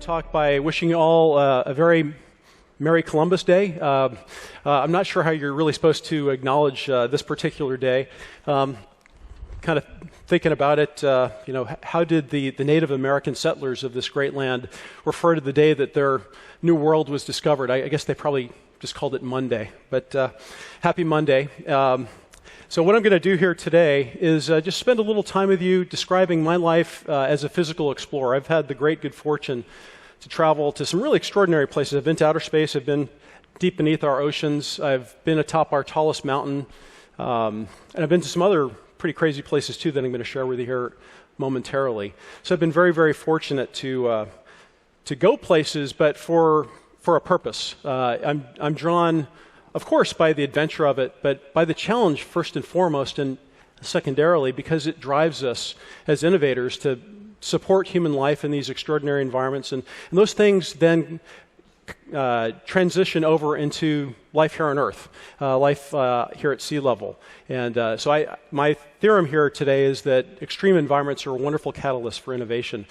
talk by wishing you all a very Merry Columbus Day. I'm not sure how you're really supposed to acknowledge this particular day. Kind of thinking about it, how did the Native American settlers of this great land refer to the day that their new world was discovered? I guess they probably just called it Monday, but happy Monday. So what I'm going to do here today is just spend a little time with you describing my life as a physical explorer. I've had the great good fortune to travel to some really extraordinary places. I've been to outer space. I've been deep beneath our oceans. I've been atop our tallest mountain. And I've been to some other pretty crazy places too that I'm going to share with you here momentarily. So I've been very, very fortunate to go places, but for a purpose. I'm drawn, of course, by the adventure of it, but by the challenge first and foremost, and secondarily because it drives us as innovators to support human life in these extraordinary environments, and those things then transition over into life here on Earth, life here at sea level. And so my theorem here today is that extreme environments are a wonderful catalyst for innovation.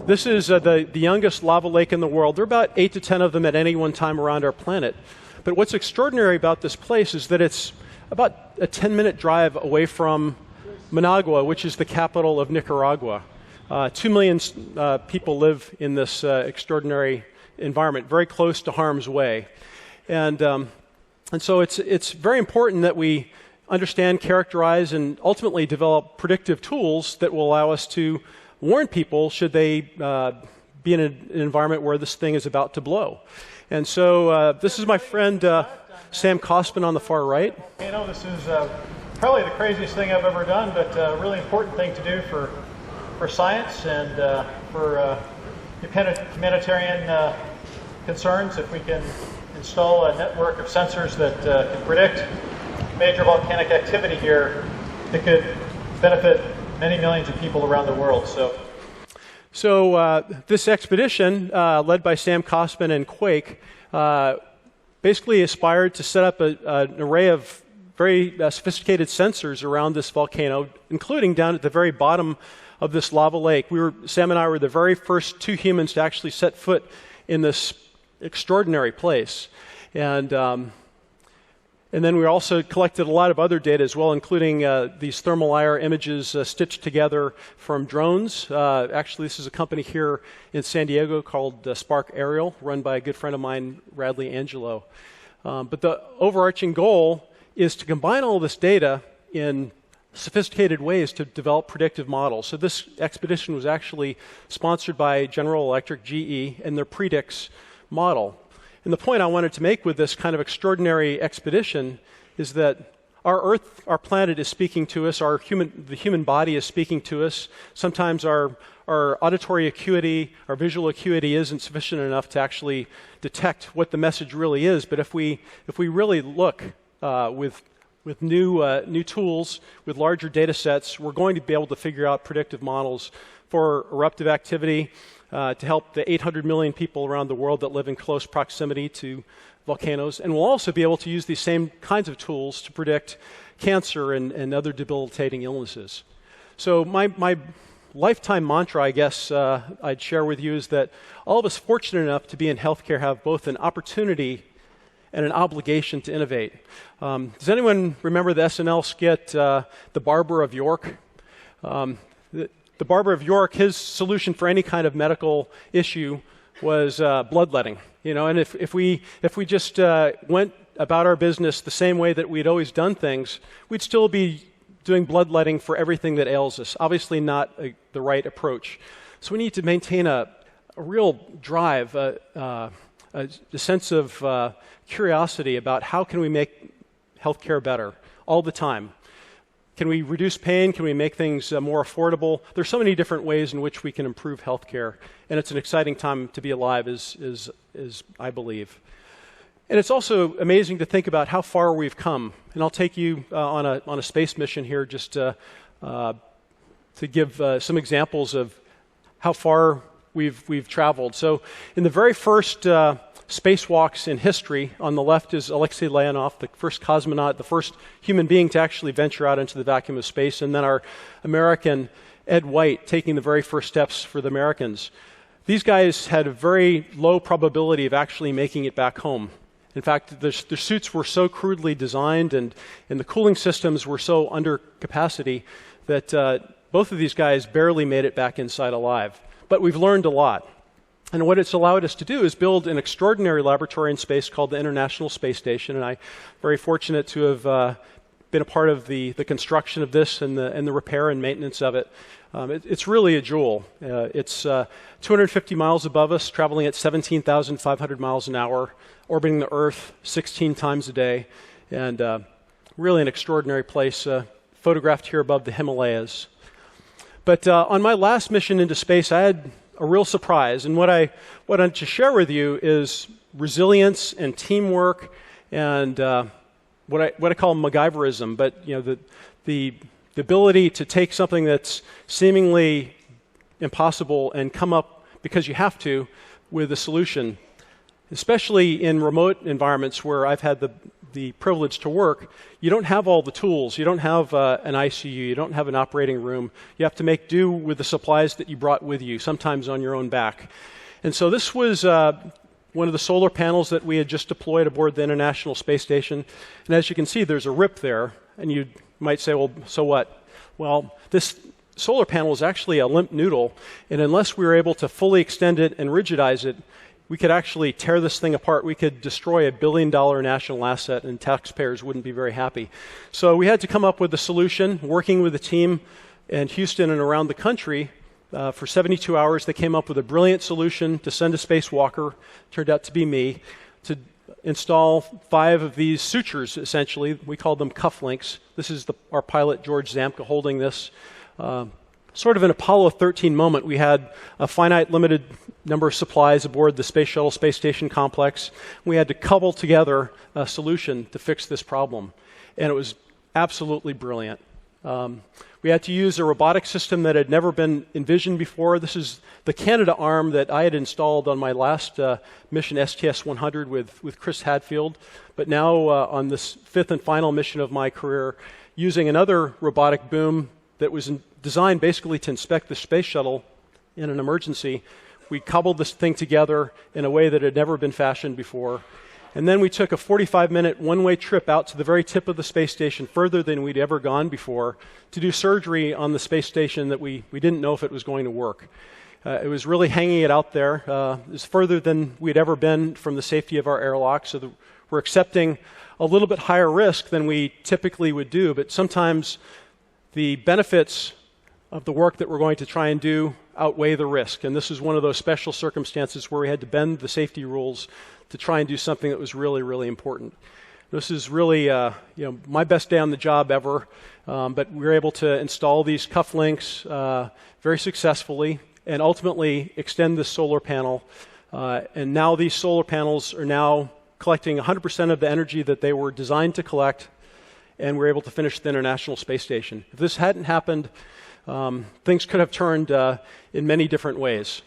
This is the youngest lava lake in the world. There are about 8 to 10 of them at any one time around our planet. But what's extraordinary about this place is that it's about a 10-minute drive away from Managua, which is the capital of Nicaragua. 2 million people live in this extraordinary environment, very close to harm's way. And so it's very important that we understand, characterize, and ultimately develop predictive tools that will allow us to warn people should they be in an environment where this thing is about to blow. And so this is my friend Sam Kosman on the far right. This is probably the craziest thing I've ever done, but a really important thing to do for science and for humanitarian concerns. If we can install a network of sensors that can predict major volcanic activity here, it could benefit many millions of people around the world. So this expedition, led by Sam Kosman and Quake, basically aspired to set up an array of very sophisticated sensors around this volcano, including down at the very bottom of this lava lake. Sam and I were the very first 2 humans to actually set foot in this extraordinary place. And then we also collected a lot of other data as well, including these thermal IR images stitched together from drones. Actually, this is a company here in San Diego called Ariel, run by a good friend of mine, Radley Angelo. But the overarching goal is to combine all this data in sophisticated ways to develop predictive models. So this expedition was actually sponsored by General Electric, GE, and their Predix model. And the point I wanted to make with this kind of extraordinary expedition is that our Earth, our planet is speaking to us, the human body is speaking to us. Sometimes our auditory acuity, our visual acuity isn't sufficient enough to actually detect what the message really is. But if we really look with new tools, with larger data sets, we're going to be able to figure out predictive models for eruptive activity, to help the 800 million people around the world that live in close proximity to volcanoes. And we'll also be able to use these same kinds of tools to predict cancer and other debilitating illnesses. So my lifetime mantra, I guess, I'd share with you is that all of us fortunate enough to be in healthcare have both an opportunity and an obligation to innovate. Does anyone remember the SNL skit, The Barber of York? The Barber of York, his solution for any kind of medical issue was bloodletting. And if we just went about our business the same way that we'd always done things, we'd still be doing bloodletting for everything that ails us. Obviously not the right approach. So we need to maintain a real drive, a sense of curiosity about how can we make healthcare better all the time. Can we reduce pain? Can we make things more affordable? There's so many different ways in which we can improve healthcare, and it's an exciting time to be alive, as I believe. And it's also amazing to think about how far we've come. And I'll take you on a space mission here just to give some examples of how far we've traveled. So in the very first spacewalks in history. On the left is Alexei Leonov, the first cosmonaut, the first human being to actually venture out into the vacuum of space, and then our American Ed White taking the very first steps for the Americans. these guys had a very low probability of actually making it back home. In fact, their suits were so crudely designed and the cooling systems were so under capacity that both of these guys barely made it back inside alive. But we've learned a lot. And what it's allowed us to do is build an extraordinary laboratory in space called the International Space Station. And I'm very fortunate to have been a part of the construction of this and the repair and maintenance of it. It's really a jewel. It's 250 miles above us, traveling at 17,500 miles an hour, orbiting the Earth 16 times a day, and really an extraordinary place, photographed here above the Himalayas. But on my last mission into space, I had a real surprise, and what I want to share with you is resilience and teamwork and what I call MacGyverism, but the ability to take something that's seemingly impossible and come up, because you have to, with a solution. Especially in remote environments where I've had the privilege to work, you don't have all the tools. You don't have an ICU. You don't have an operating room. You have to make do with the supplies that you brought with you, sometimes on your own back. And so this was one of the solar panels that we had just deployed aboard the International Space Station. And as you can see, there's a rip there. And you might say, well, so what? Well, this solar panel is actually a limp noodle. And unless we were able to fully extend it and rigidize it, we could actually tear this thing apart. We could destroy $1 billion national asset, and taxpayers wouldn't be very happy. So we had to come up with a solution, working with a team in Houston and around the country. For 72 hours, they came up with a brilliant solution to send a spacewalker, turned out to be me, to install 5 of these sutures, essentially. We called them cufflinks. This is our pilot, George Zamka, holding this. Sort of an Apollo 13 moment. We had a finite, limited number of supplies aboard the Space Shuttle Space Station complex. We had to cobble together a solution to fix this problem. And it was absolutely brilliant. We had to use a robotic system that had never been envisioned before. This is the Canada arm that I had installed on my last mission, STS-100, with Chris Hadfield. But now on this 5th and final mission of my career, using another robotic boom that was designed basically to inspect the space shuttle in an emergency. We cobbled this thing together in a way that had never been fashioned before. And then we took a 45-minute one-way trip out to the very tip of the space station, further than we'd ever gone before, to do surgery on the space station that we didn't know if it was going to work. It was really hanging it out there. It was further than we'd ever been from the safety of our airlock, so we're accepting a little bit higher risk than we typically would do, but sometimes the benefits of the work that we're going to try and do outweigh the risk. And this is one of those special circumstances where we had to bend the safety rules to try and do something that was really, really important. This is really my best day on the job ever, but we were able to install these cufflinks very successfully and ultimately extend this solar panel. And now these solar panels are now collecting 100% of the energy that they were designed to collect, and we're able to finish the International Space Station. If this hadn't happened, things could have turned in many different ways.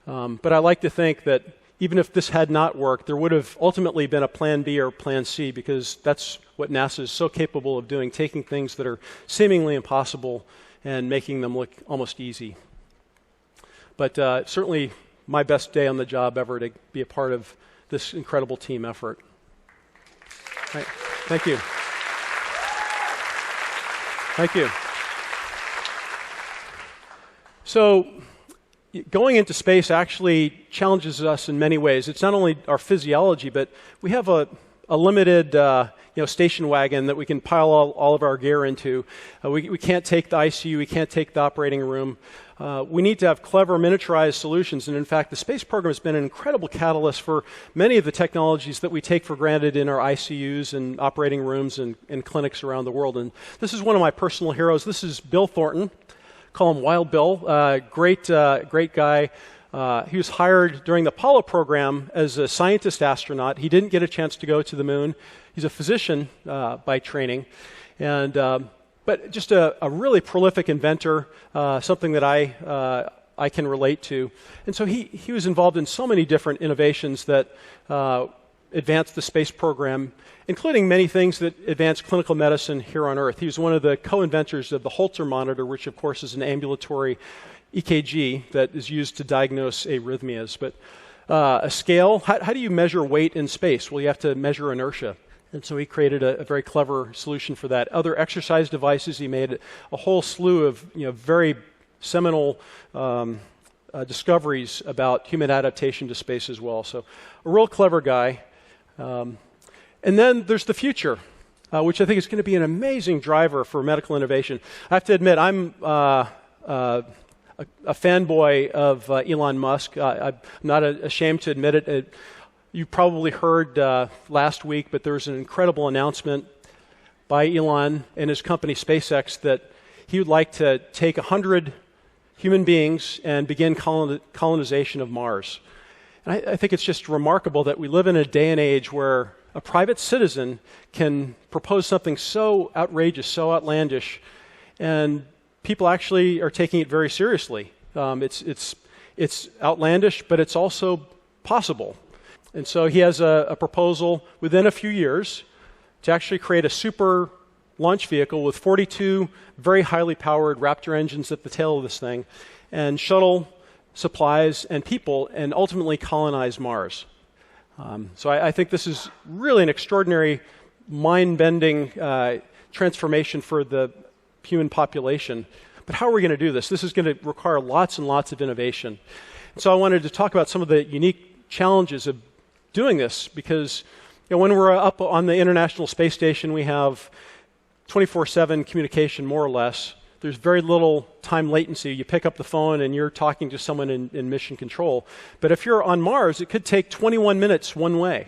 But I like to think that even if this had not worked, there would have ultimately been a plan B or plan C, because that's what NASA is so capable of doing, taking things that are seemingly impossible and making them look almost easy. But certainly my best day on the job ever to be a part of this incredible team effort. Right. Thank you. Thank you. So, going into space actually challenges us in many ways. It's not only our physiology, but we have a limited station wagon that we can pile all of our gear into. We can't take the ICU, we can't take the operating room. We need to have clever miniaturized solutions, and in fact the space program has been an incredible catalyst for many of the technologies that we take for granted in our ICUs and operating rooms and clinics around the world. And this is one of my personal heroes. This is Bill Thornton. Call him Wild Bill. Great guy. He was hired during the Apollo program as a scientist astronaut. He didn't get a chance to go to the moon. He's a physician by training, and but just a really prolific inventor, something that I can relate to. And so he was involved in so many different innovations that advanced the space program, including many things that advanced clinical medicine here on Earth. He was one of the co-inventors of the Holter monitor, which of course is an ambulatory EKG that is used to diagnose arrhythmias. But a scale, how do you measure weight in space? Well, you have to measure inertia. And so he created a very clever solution for that. Other exercise devices, he made a whole slew of very seminal discoveries about human adaptation to space as well. So a real clever guy. And then there's the future, which I think is going to be an amazing driver for medical innovation. I have to admit, I'm a fanboy of Elon Musk. I'm not ashamed to admit it. You probably heard last week, but there was an incredible announcement by Elon and his company SpaceX that he would like to take 100 human beings and begin colonization of Mars. And I think it's just remarkable that we live in a day and age where a private citizen can propose something so outrageous, so outlandish, and people actually are taking it very seriously. It's outlandish, but it's also possible. And so he has a proposal within a few years to actually create a super launch vehicle with 42 very highly powered Raptor engines at the tail of this thing and shuttle supplies and people and ultimately colonize Mars. So I think this is really an extraordinary, mind-bending transformation for the human population. But how are we going to do this? This is going to require lots and lots of innovation. So I wanted to talk about some of the unique challenges of doing this because when we're up on the International Space Station, we have 24/7 communication, more or less. There's very little time latency. You pick up the phone and you're talking to someone in mission control. But if you're on Mars, it could take 21 minutes one way.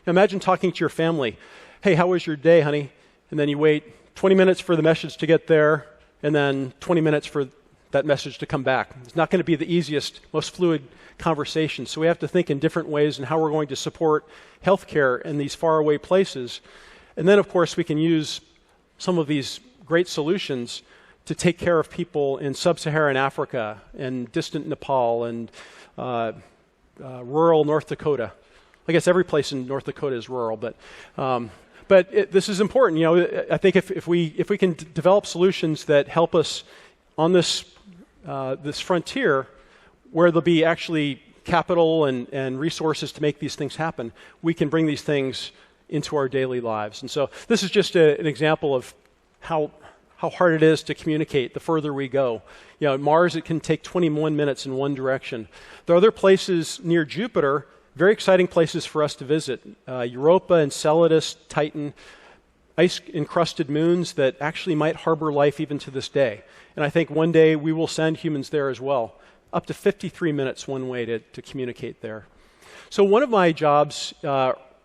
Now imagine talking to your family. Hey, how was your day, honey? And then you wait 20 minutes for the message to get there, and then 20 minutes for that message to come back. It's not going to be the easiest, most fluid conversation. So we have to think in different ways in how we're going to support healthcare in these faraway places. And then, of course, we can use some of these great solutions to take care of people in sub-Saharan Africa and distant Nepal and rural North Dakota. I guess every place in North Dakota is rural, but this is important. I think if we can develop solutions that help us on this frontier, where there'll be actually capital and resources to make these things happen, we can bring these things into our daily lives. And so this is just an example of how hard it is to communicate the further we go. At Mars, it can take 21 minutes in one direction. There are other places near Jupiter, very exciting places for us to visit. Europa, Enceladus, Titan, ice-encrusted moons that actually might harbor life even to this day. And I think one day we will send humans there as well. Up to 53 minutes one way to communicate there. So one of my jobs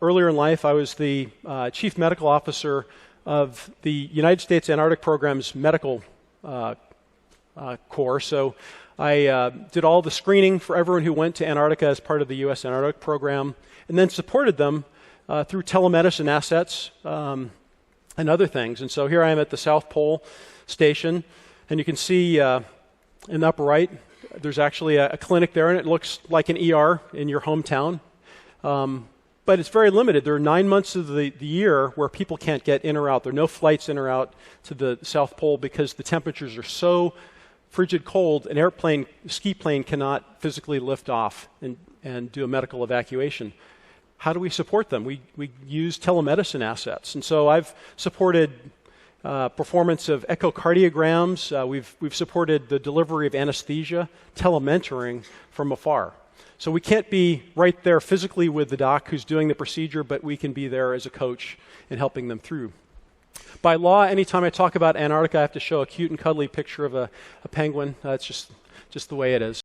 earlier in life, I was the chief medical officer of the United States Antarctic Program's medical corps. So I did all the screening for everyone who went to Antarctica as part of the U.S. Antarctic Program, and then supported them through telemedicine assets and other things. And so here I am at the South Pole Station, and you can see in the upper right, there's actually a clinic there, and it looks like an ER in your hometown. But it's very limited. There are 9 months of the year where people can't get in or out. There are no flights in or out to the South Pole because the temperatures are so frigid cold, a ski plane cannot physically lift off and do a medical evacuation. How do we support them? We use telemedicine assets. And so I've supported performance of echocardiograms. We've supported the delivery of anesthesia, telementoring from afar. So we can't be right there physically with the doc who's doing the procedure, but we can be there as a coach and helping them through. By law, anytime I talk about Antarctica, I have to show a cute and cuddly picture of a penguin. That's just the way it is.